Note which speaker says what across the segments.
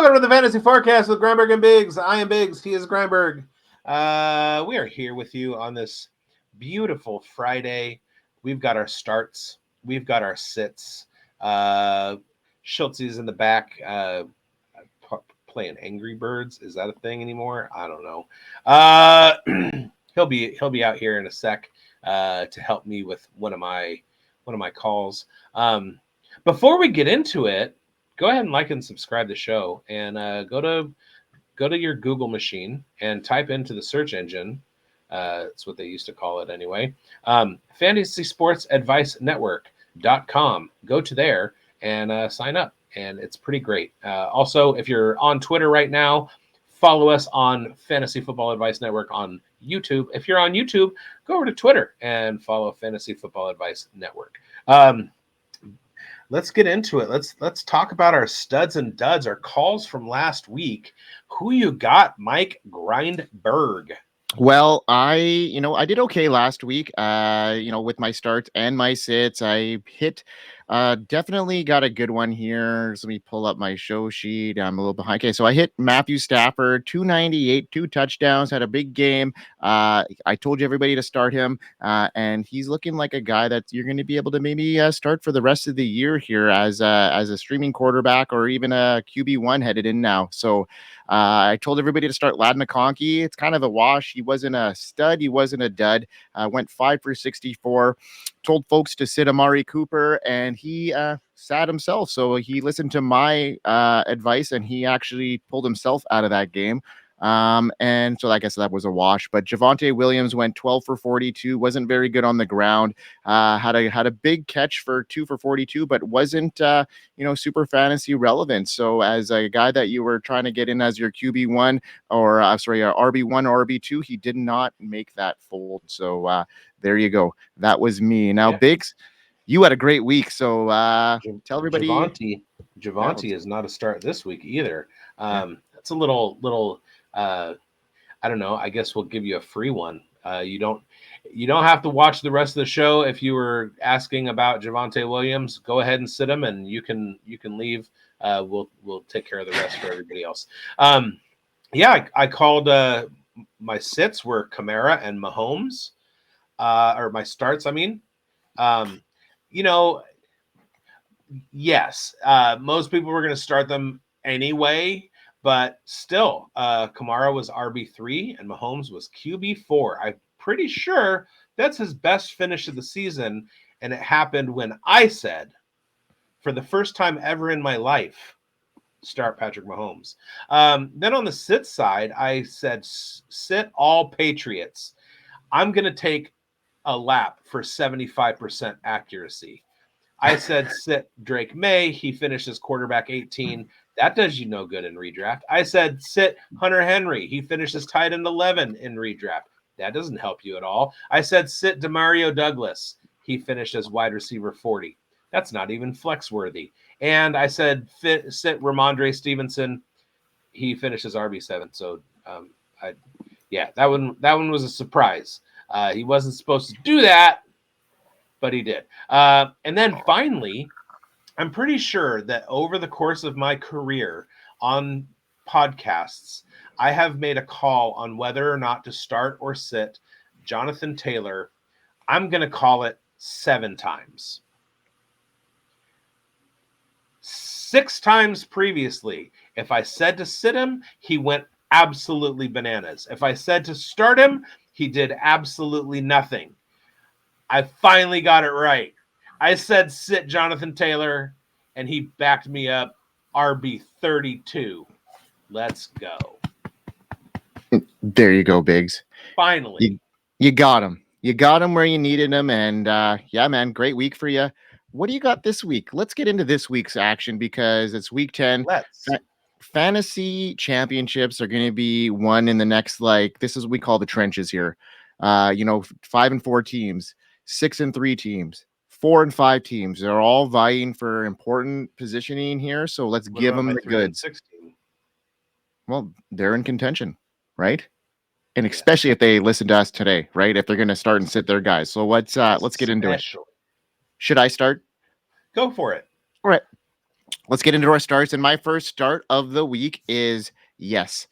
Speaker 1: Welcome to the Fantasy Forecast with Grindberg and bigz. I am bigz. He is Grindberg. We are here with you on this beautiful Friday. We've got our starts. We've got our sits. Schultz is in the back playing Angry Birds. Is that a thing anymore? I don't know. He'll be out here in a sec to help me with one of my calls. Before we get into it, go ahead and like and subscribe to the show, and go to your Google machine and type into the search engine. That's what they used to call it anyway. Fantasy Sports Advice Network.com. Go to there and sign up, and it's pretty great. Also, if you're on Twitter right now, follow us on Fantasy Football Advice Network on YouTube. If you're on YouTube, go over to Twitter and follow Fantasy Football Advice Network. Let's get into it. Let's talk about our studs and duds, our calls from last week. Who you got, Mike Grindberg?
Speaker 2: Well, I did okay last week. With my starts and my sits, I hit. Definitely got a good one here. So let me pull up my show sheet. I'm a little behind. Okay, so I hit Matthew Stafford, 298, 2 touchdowns, had a big game. I told you everybody to start him, and he's looking like a guy that you're going to be able to maybe start for the rest of the year here as a streaming quarterback or even a QB1 headed in now. So I told everybody to start Ladd McConkey. It's kind of a wash. He wasn't a stud. He wasn't a dud. Went 5 for 64. Told folks to sit Amari Cooper, and he sat himself. So he listened to my advice, and he actually pulled himself out of that game. And so I guess that was a wash. But Javonte Williams went 12 for 42, wasn't very good on the ground. Had a big catch for 2 for 42, but wasn't super fantasy relevant. So as a guy that you were trying to get in as your QB1 or RB1 or RB2, he did not make that fold. So there you go. That was me. Now, bigz, you had a great week. So tell everybody.
Speaker 1: Javonte is not a start this week either. That's a little. I don't know. I guess we'll give you a free one. You don't have to watch the rest of the show. If you were asking about Javonte Williams, go ahead and sit him, and you can leave. We'll take care of the rest for everybody else. I called my sits were Kamara and Mahomes, or my starts. I mean, yes, most people were going to start them anyway. But still, Kamara was RB3 and Mahomes was QB4. I'm pretty sure that's his best finish of the season. And it happened when I said, for the first time ever in my life, start Patrick Mahomes. Then on the sit side, I said, sit all Patriots. I'm going to take a lap for 75% accuracy. I said, sit Drake May. He finished as quarterback 18. That does you no good in redraft. I said, sit Hunter Henry. He finishes tight end 11 in redraft. That doesn't help you at all. I said, sit Demario Douglas. He finished as wide receiver 40. That's not even flex worthy. And I said, sit Ramondre Stevenson. He finishes RB7. So, that one was a surprise. He wasn't supposed to do that, but he did. And then finally, I'm pretty sure that over the course of my career on podcasts, I have made a call on whether or not to start or sit Jonathan Taylor. I'm going to call it 7 times. 6 times previously, if I said to sit him, he went absolutely bananas. If I said to start him, he did absolutely nothing. I finally got it right. I said sit Jonathan Taylor, and he backed me up RB32. Let's go.
Speaker 2: There you go, bigz.
Speaker 1: Finally.
Speaker 2: You got him. You got him where you needed him, and man, great week for you. What do you got this week? Let's get into this week's action because it's week 10. Fantasy championships are going to be won in the next, this is what we call the trenches here. 5 and 4 teams, 6 and 3 teams, 4 and 5 teams. They're all vying for important positioning here. So let's give them the goods. Well, they're in contention, right? And especially if they listen to us today, right? If they're going to start and sit their guys. So let's get into it. Should I start?
Speaker 1: Go for it.
Speaker 2: All right. Let's get into our starts. And my first start of the week is yes.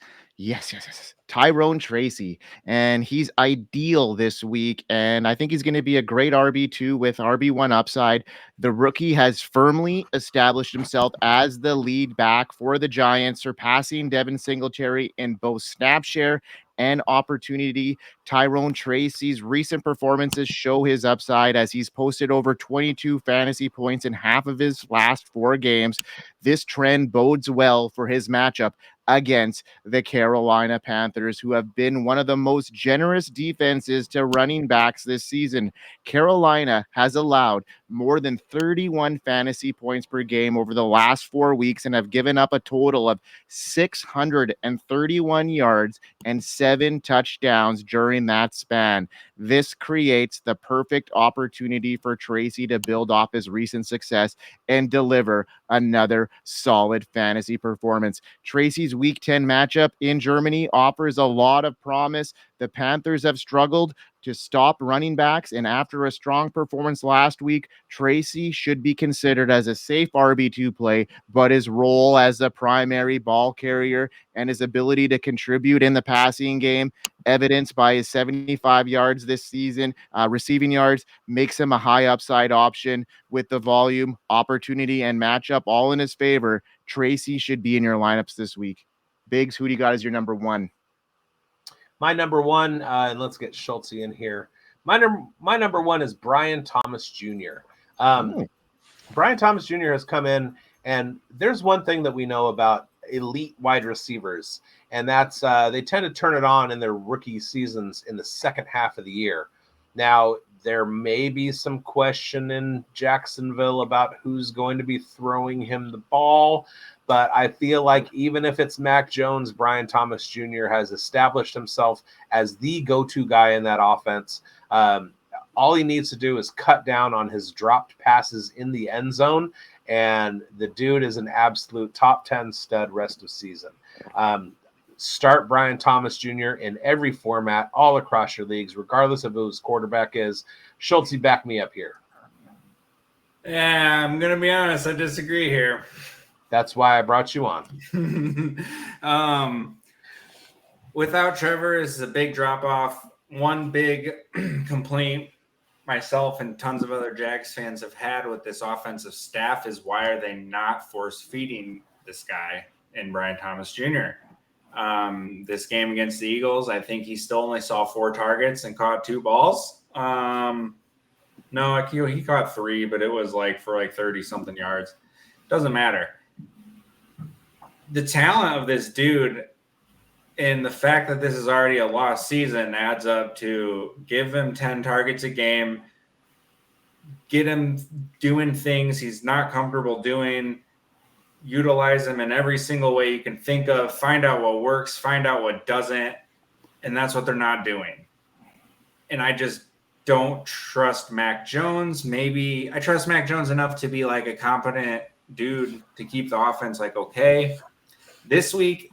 Speaker 2: Tyrone Tracy. And he's ideal this week. And I think he's going to be a great RB2 with RB1 upside. The rookie has firmly established himself as the lead back for the Giants, surpassing Devin Singletary in both snap share and opportunity. Tyrone Tracy's recent performances show his upside as he's posted over 22 fantasy points in half of his last 4 games. This trend bodes well for his matchup against the Carolina Panthers, who have been one of the most generous defenses to running backs this season. Carolina has allowed more than 31 fantasy points per game over the last 4 weeks and have given up a total of 631 yards and 7 touchdowns during that span. This creates the perfect opportunity for Tracy to build off his recent success and deliver another solid fantasy performance. Tracy's Week 10 matchup in Germany offers a lot of promise. The Panthers have struggled to stop running backs, and after a strong performance last week, Tracy should be considered as a safe RB2 play, but his role as the primary ball carrier and his ability to contribute in the passing game, evidenced by his 75 yards this season, receiving yards, makes him a high upside option. With the volume, opportunity, and matchup all in his favor, Tracy should be in your lineups this week. Biggs, who do you got as your number one?
Speaker 1: My number one, and let's get Schultz in here. My number one is Brian Thomas Jr. Brian Thomas Jr. has come in, and there's one thing that we know about elite wide receivers, and that's they tend to turn it on in their rookie seasons in the second half of the year. Now, there may be some question in Jacksonville about who's going to be throwing him the ball, but I feel like even if it's Mac Jones, Brian Thomas Jr. has established himself as the go-to guy in that offense. All he needs to do is cut down on his dropped passes in the end zone, and the dude is an absolute top 10 stud rest of season. Start Brian Thomas Jr. in every format, all across your leagues, regardless of who his quarterback is. Schultz, back me up here.
Speaker 3: Yeah, I'm going to be honest. I disagree here.
Speaker 1: That's why I brought you on.
Speaker 3: Without Trevor, this is a big drop-off. One big complaint myself and tons of other Jags fans have had with this offensive staff is why are they not force-feeding this guy in Brian Thomas Jr.? This game against the Eagles, I think he still only saw 4 targets and caught 2 balls. No, he caught 3, but it was for 30-something yards. Doesn't matter. The talent of this dude and the fact that this is already a lost season adds up to give him 10 targets a game, get him doing things he's not comfortable doing, utilize him in every single way you can think of, find out what works, find out what doesn't, and that's what they're not doing. And I just don't trust Mac Jones. Maybe I trust Mac Jones enough to be a competent dude to keep the offense okay. This week,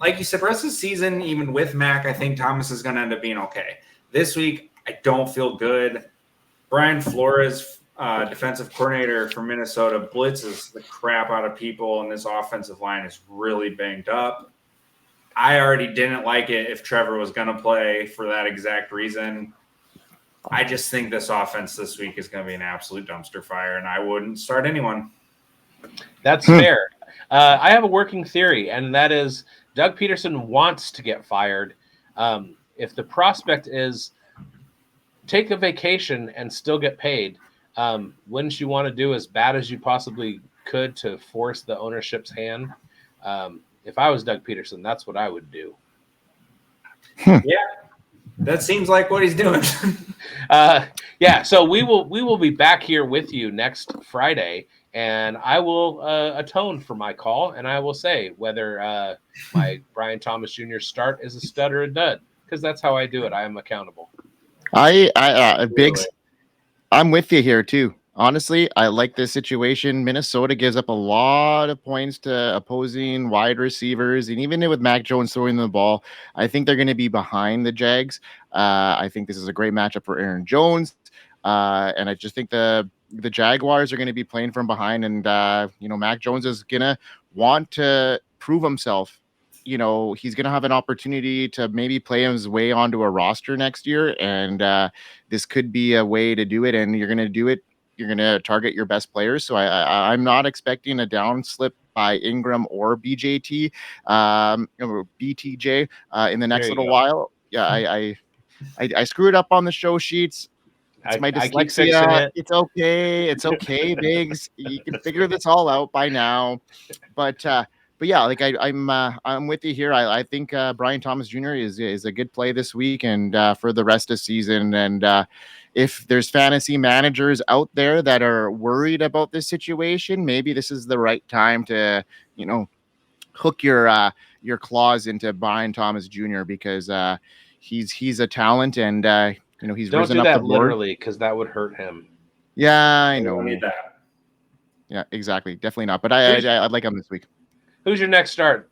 Speaker 3: like you said, rest of the season, even with Mac, I think Thomas is going to end up being okay. This week, I don't feel good. Brian Flores, defensive coordinator for Minnesota, blitzes the crap out of people, and this offensive line is really banged up. I already didn't like it if Trevor was going to play for that exact reason. I just think this offense this week is going to be an absolute dumpster fire, and I wouldn't start anyone.
Speaker 1: That's fair. I have a working theory, and that is Doug Peterson wants to get fired. If the prospect is take a vacation and still get paid, wouldn't you want to do as bad as you possibly could to force the ownership's hand? If I was Doug Peterson, that's what I would do.
Speaker 3: Yeah, that seems like what he's doing.
Speaker 1: So we will be back here with you next Friday, and I will atone for my call, and I will say whether my Brian Thomas Jr. start is a stud or a dud, because that's how I do it. I am accountable.
Speaker 2: Biggs, I'm with you here too. Honestly, I like this situation. Minnesota gives up a lot of points to opposing wide receivers, and even with Mac Jones throwing the ball, I think they're going to be behind the Jags. I think this is a great matchup for Aaron Jones, and I just think the the Jaguars are going to be playing from behind, and Mac Jones is going to want to prove himself. He's going to have an opportunity to maybe play his way onto a roster next year, and this could be a way to do it. And you're going to do it. You're going to target your best players. So I'm not expecting a down slip by Ingram or BJT, or BTJ in the next little while. Yeah, I screwed up on the show sheets. It's my
Speaker 1: I keep fixing
Speaker 2: dyslexia.
Speaker 1: it.
Speaker 2: It's okay. It's okay, Biggs. You can figure this all out by now. But yeah, like I'm with you here. I think Brian Thomas Jr. is a good play this week and for the rest of the season. And if there's fantasy managers out there that are worried about this situation, maybe this is the right time to hook your claws into Brian Thomas Jr. because he's a talent and he's
Speaker 1: Don't
Speaker 2: risen
Speaker 1: do
Speaker 2: up the
Speaker 1: that
Speaker 2: board.
Speaker 1: literally, because that would hurt him.
Speaker 2: Yeah, I
Speaker 3: We
Speaker 2: know.
Speaker 3: don't need that.
Speaker 2: Yeah, exactly. Definitely not. But I'd like him this week.
Speaker 1: Who's your next start?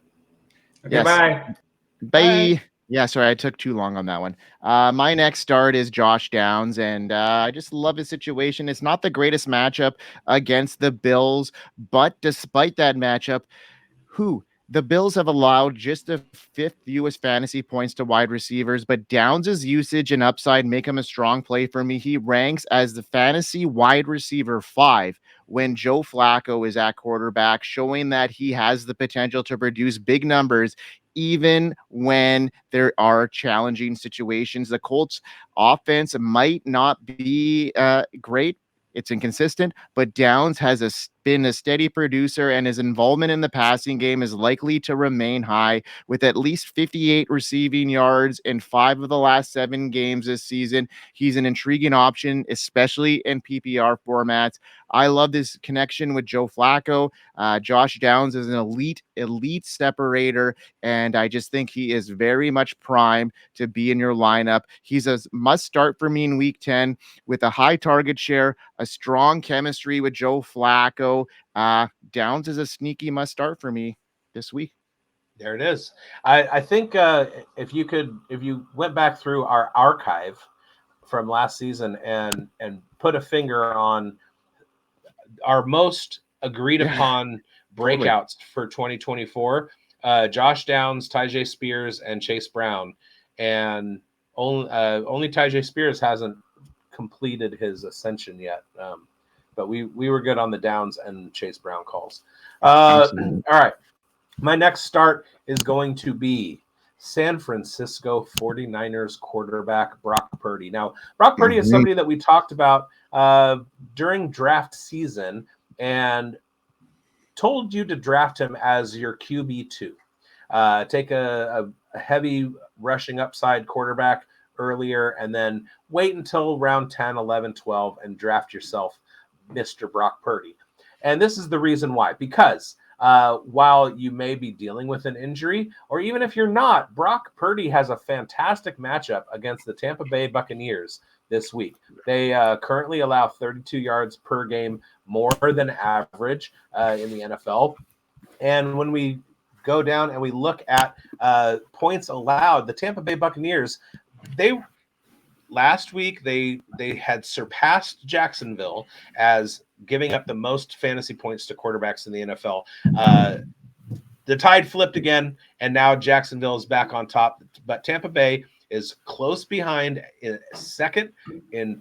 Speaker 3: Okay,
Speaker 2: Yes.
Speaker 3: bye.
Speaker 2: Bye. Yeah, sorry, I took too long on that one. My next start is Josh Downs, and I just love his situation. It's not the greatest matchup against the Bills, but despite that matchup, the Bills have allowed just the 5th fewest fantasy points to wide receivers, but Downs' usage and upside make him a strong play for me. He ranks as the fantasy wide receiver 5 when Joe Flacco is at quarterback, showing that he has the potential to produce big numbers even when there are challenging situations. The Colts offense might not be great. It's inconsistent, but Downs has been a steady producer, and his involvement in the passing game is likely to remain high with at least 58 receiving yards in 5 of the last 7 games this season. He's an intriguing option, especially in PPR formats. I love this connection with Joe Flacco. Josh Downs is an elite separator, and I just think he is very much primed to be in your lineup. He's a must start for me in week 10 with a high target share, a strong chemistry with Joe Flacco. Downs is a sneaky must start for me this week.
Speaker 1: There it is. I think if you went back through our archive from last season and put a finger on our most agreed upon breakouts for 2024, Josh Downs, Tyjae Spears, and Chase Brown, and only Tyjae Spears hasn't completed his ascension yet. But we were good on the Downs and Chase Brown calls. All right. My next start is going to be San Francisco 49ers quarterback Brock Purdy. Now, Brock Purdy is somebody that we talked about during draft season and told you to draft him as your QB2. Take a heavy rushing upside quarterback earlier and then wait until round 10, 11, 12 and draft yourself Mr. Brock Purdy. And this is the reason why. Because while you may be dealing with an injury, or even if you're not, Brock Purdy has a fantastic matchup against the Tampa Bay Buccaneers this week. They currently allow 32 yards per game, more than average in the NFL. And when we go down and we look at points allowed, the Tampa Bay Buccaneers, last week they had surpassed Jacksonville as giving up the most fantasy points to quarterbacks in the NFL. The tide flipped again, and now Jacksonville is back on top. But Tampa Bay is close behind, in second in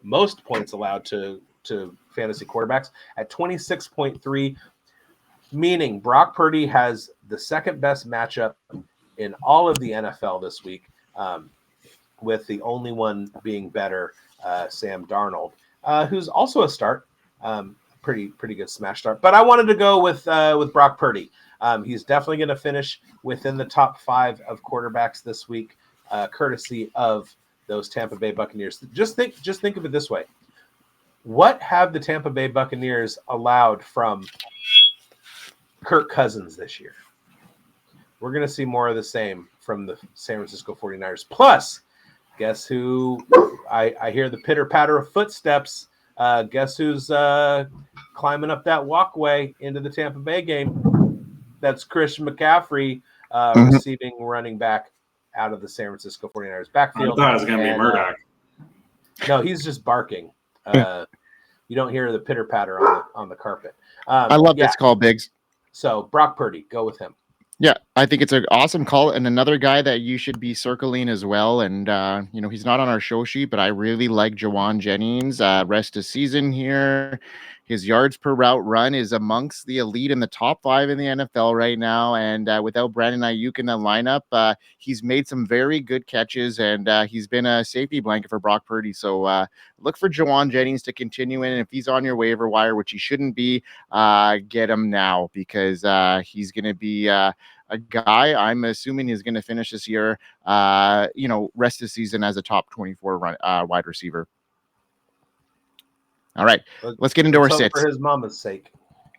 Speaker 1: most points allowed to fantasy quarterbacks at 26.3, meaning Brock Purdy has the second best matchup in all of the NFL this week, with the only one being better, Sam Darnold, who's also a start. Pretty good smash start. But I wanted to go with Brock Purdy. He's definitely going to finish within the top 5 of quarterbacks this week, courtesy of those Tampa Bay Buccaneers. Just think of it this way. What have the Tampa Bay Buccaneers allowed from Kirk Cousins this year? We're going to see more of the same from the San Francisco 49ers. Plus, guess who? I hear the pitter-patter of footsteps. Guess who's climbing up that walkway into the Tampa Bay game? That's Christian McCaffrey, receiving running back out of the San Francisco 49ers backfield.
Speaker 3: I thought it was going to be Murdoch.
Speaker 1: No, he's just barking. You don't hear the pitter patter on the carpet.
Speaker 2: I love this call, bigz.
Speaker 1: So Brock Purdy, go with him.
Speaker 2: Yeah, I think it's an awesome call, and another guy that you should be circling as well. And he's not on our show sheet, but I really like Jawan Jennings. Rest of season here, his yards per route run is amongst the elite in the top 5 in the NFL right now. And without Brandon Ayuk in the lineup, he's made some very good catches, and he's been a safety blanket for Brock Purdy. So look for Jawan Jennings to continue in. And if he's on your waiver wire, which he shouldn't be, get him now, because he's going to be a guy I'm assuming is going to finish this year, rest of the season as a top 24 wide receiver. All right, let's get into our sits.
Speaker 1: For his mama's sake.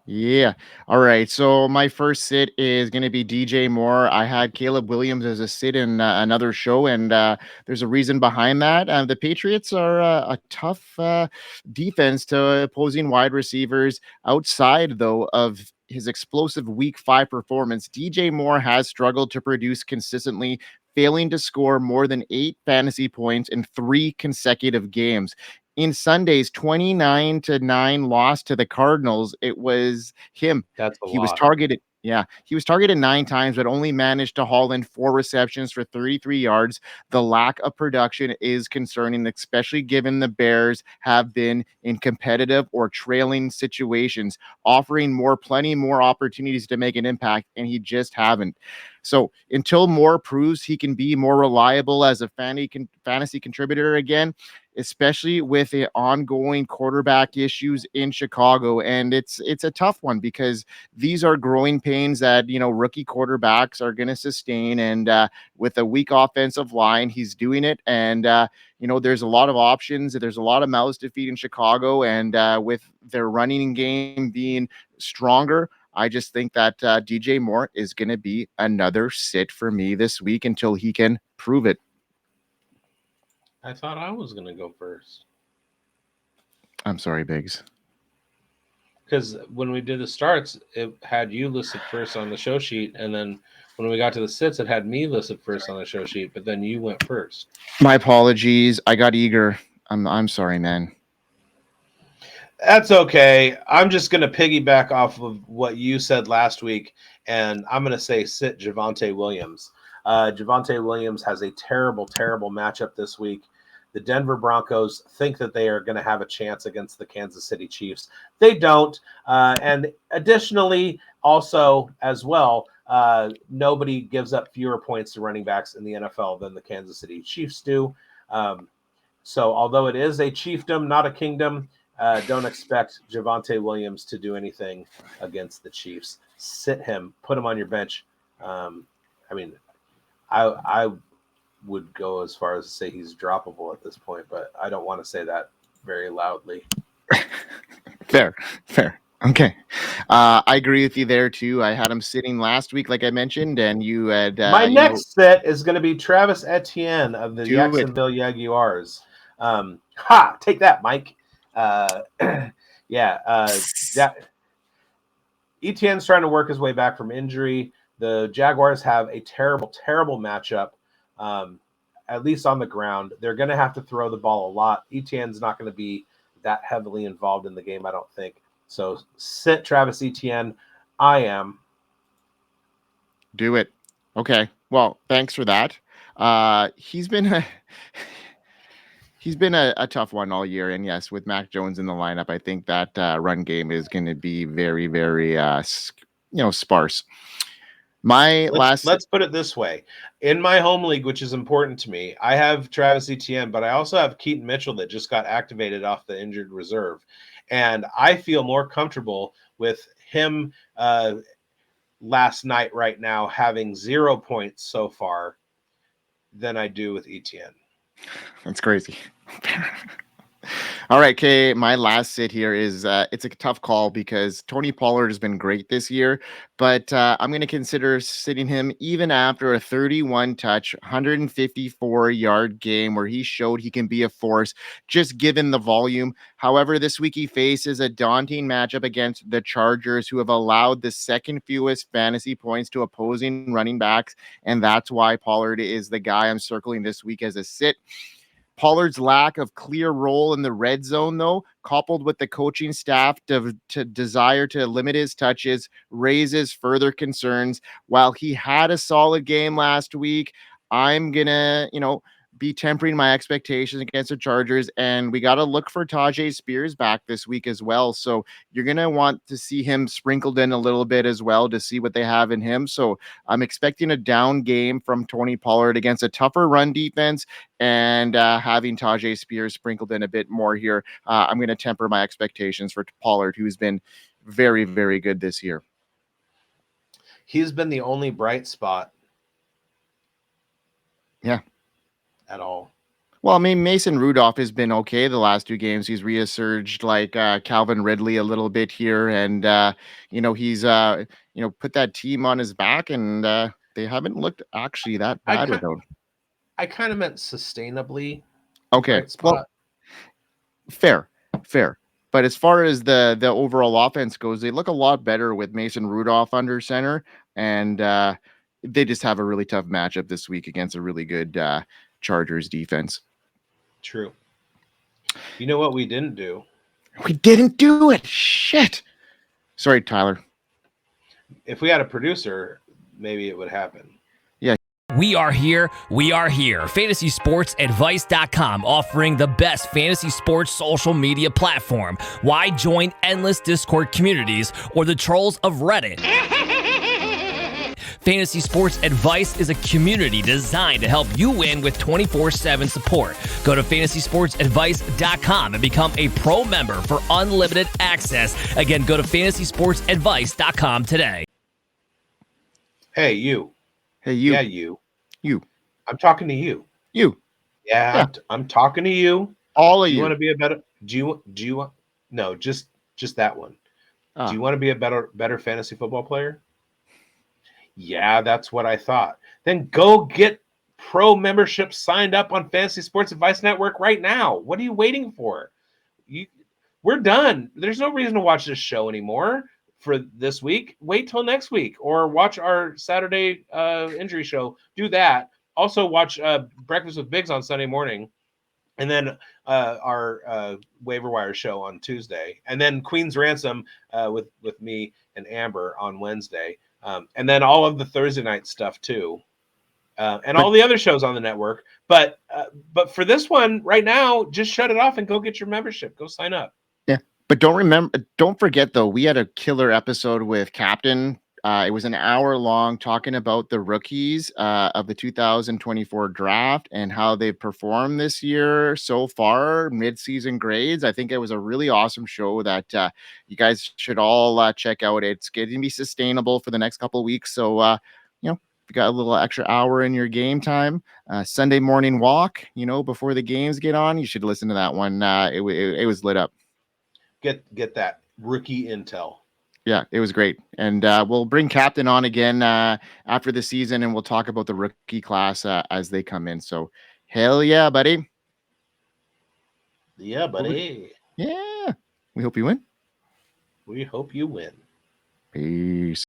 Speaker 2: Yeah. All right. So my first sit is going to be DJ Moore. I had Caleb Williams as a sit in another show, and there's a reason behind that. The Patriots are a tough defense to opposing wide receivers. Outside, though, of his explosive Week 5 performance, DJ Moore has struggled to produce consistently, failing to score more than 8 fantasy points in 3 consecutive games. In Sunday's 29-9 loss to the Cardinals, it was him. He was targeted. Yeah, he was targeted 9 times, but only managed to haul in 4 receptions for 33 yards. The lack of production is concerning, especially given the Bears have been in competitive or trailing situations, offering plenty more opportunities to make an impact, and he just haven't. So until Moore proves he can be more reliable as a fantasy contributor again, especially with the ongoing quarterback issues in Chicago. And it's a tough one, because these are growing pains that, rookie quarterbacks are going to sustain. And with a weak offensive line, he's doing it. And, there's a lot of options. There's a lot of mouths to feed in Chicago. And with their running game being stronger, I just think that DJ Moore is going to be another sit for me this week until he can prove it.
Speaker 1: I thought I was going to go first.
Speaker 2: I'm sorry, bigz.
Speaker 1: Because when we did the starts, it had you listed first on the show sheet, and then when we got to the sits, it had me listed first on the show sheet, but then you went first.
Speaker 2: My apologies. I got eager. I'm sorry, man.
Speaker 1: That's okay. I'm just going to piggyback off of what you said last week, and I'm going to say sit Javonte Williams. Javonte Williams has a terrible, terrible matchup this week. The Denver Broncos think that they are going to have a chance against the Kansas City Chiefs. They don't. And additionally, also as well, nobody gives up fewer points to running backs in the NFL than the Kansas City Chiefs do. So although it is a chiefdom, not a kingdom, don't expect Javonte Williams to do anything against the Chiefs. Sit him, put him on your bench. I would go as far as to say he's droppable at this point, but I don't want to say that very loudly.
Speaker 2: Fair. Okay. I agree with you there too. I had him sitting last week, like I mentioned, and you had...
Speaker 1: My next set is going to be Travis Etienne of the Jacksonville Jaguars. Take that, Mike. Etienne's trying to work his way back from injury. The Jaguars have a terrible, terrible matchup, at least on the ground. They're going to have to throw the ball a lot. Etienne's not going to be that heavily involved in the game, I don't think. So sit Travis Etienne. I am.
Speaker 2: Do it. Okay. Well, thanks for that. He's been a tough one all year. And yes, with Mac Jones in the lineup, I think that run game is going to be very, very, sparse. Let's
Speaker 1: put it this way. In my home league, which is important to me, I have Travis Etienne, but I also have Keaton Mitchell that just got activated off the injured reserve. And I feel more comfortable with him last night right now having 0 points so far than I do with Etienne.
Speaker 2: That's crazy. All right, Kay, my last sit here is it's a tough call because Tony Pollard has been great this year, but I'm going to consider sitting him even after a 31-touch, 154-yard game where he showed he can be a force, just given the volume. However, this week he faces a daunting matchup against the Chargers, who have allowed the second fewest fantasy points to opposing running backs, and that's why Pollard is the guy I'm circling this week as a sit. Pollard's lack of clear role in the red zone, though, coupled with the coaching staff to desire to limit his touches, raises further concerns. While he had a solid game last week, I'm gonna, be tempering my expectations against the Chargers, and we got to look for Tajay Spears back this week as well. So you're gonna want to see him sprinkled in a little bit as well to see what they have in him. So I'm expecting a down game from Tony Pollard against a tougher run defense, and having Tajay Spears sprinkled in a bit more here. I'm going to temper my expectations for Pollard, who's been very, very good this year.
Speaker 1: He's been the only bright spot.
Speaker 2: Yeah.
Speaker 1: At all.
Speaker 2: Well, I mean, Mason Rudolph has been okay the last 2 games. He's resurged like Calvin Ridley a little bit here, and he's put that team on his back, and they haven't looked actually that bad without.
Speaker 1: I kind of meant sustainably.
Speaker 2: Okay, well, fair. But as far as the overall offense goes, they look a lot better with Mason Rudolph under center, and they just have a really tough matchup this week against a really good Chargers defense.
Speaker 1: True. You know what we didn't do?
Speaker 2: We didn't do it. Shit. Sorry, Tyler.
Speaker 1: If we had a producer, maybe it would happen.
Speaker 2: Yeah.
Speaker 4: We are here. FantasySportsAdvice.com, offering the best fantasy sports social media platform. Why join endless Discord communities or the trolls of Reddit? Fantasy Sports Advice is a community designed to help you win with 24/7 support. Go to FantasySportsAdvice.com and become a pro member for unlimited access. Again, go to FantasySportsAdvice.com today.
Speaker 1: Hey, you.
Speaker 2: Hey, you.
Speaker 1: Yeah, you.
Speaker 2: You.
Speaker 1: I'm talking to you.
Speaker 2: You.
Speaker 1: Yeah. I'm talking to you.
Speaker 2: All of
Speaker 1: you.
Speaker 2: You
Speaker 1: Want to be a better? Do you want? No, just that one. Do you want to be a better fantasy football player? Yeah, that's what I thought. Then go get pro membership signed up on Fantasy Sports Advice Network right now. What are you waiting for? We're done. There's no reason to watch this show anymore for this week. Wait till next week or watch our Saturday injury show. Do that. Also watch Breakfast with bigz on Sunday morning. And then our waiver wire show on Tuesday. And then Queen's Ransom with me and Amber on Wednesday. And then all of the Thursday night stuff too, and all the other shows on the network. But for this one right now, just shut it off and go get your membership. Go sign up.
Speaker 2: Yeah, but don't forget though, we had a killer episode with Captain. It was an hour long talking about the rookies of the 2024 draft and how they performed this year so far, mid-season grades. I think it was a really awesome show that you guys should all check out. It's going to be sustainable for the next couple of weeks. So, if you got a little extra hour in your game time, Sunday morning walk, before the games get on, you should listen to that one. It was lit up.
Speaker 1: Get that rookie intel.
Speaker 2: Yeah, it was great. And we'll bring Captain on again after the season, and we'll talk about the rookie class as they come in. So, hell yeah, buddy.
Speaker 1: Yeah, buddy.
Speaker 2: Yeah. We hope you win.
Speaker 1: We hope you win.
Speaker 2: Peace.